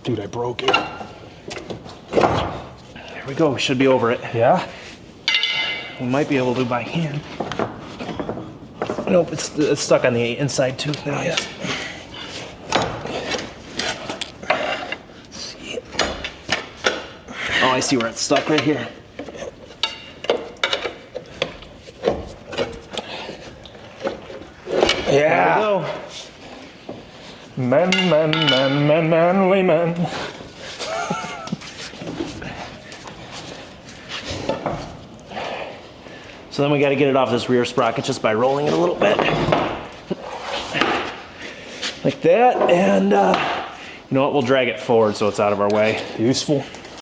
Dude, I broke it. There we go. We should be over it. Yeah? We might be able to by hand. Nope, it's stuck on the inside too. Now, yes. See it. Oh, I see where it's stuck right here. Yeah. There we go. Manly man. So then we got to get it off this rear sprocket just by rolling it a little bit. Like that, and you know what, we'll drag it forward so it's out of our way. Useful.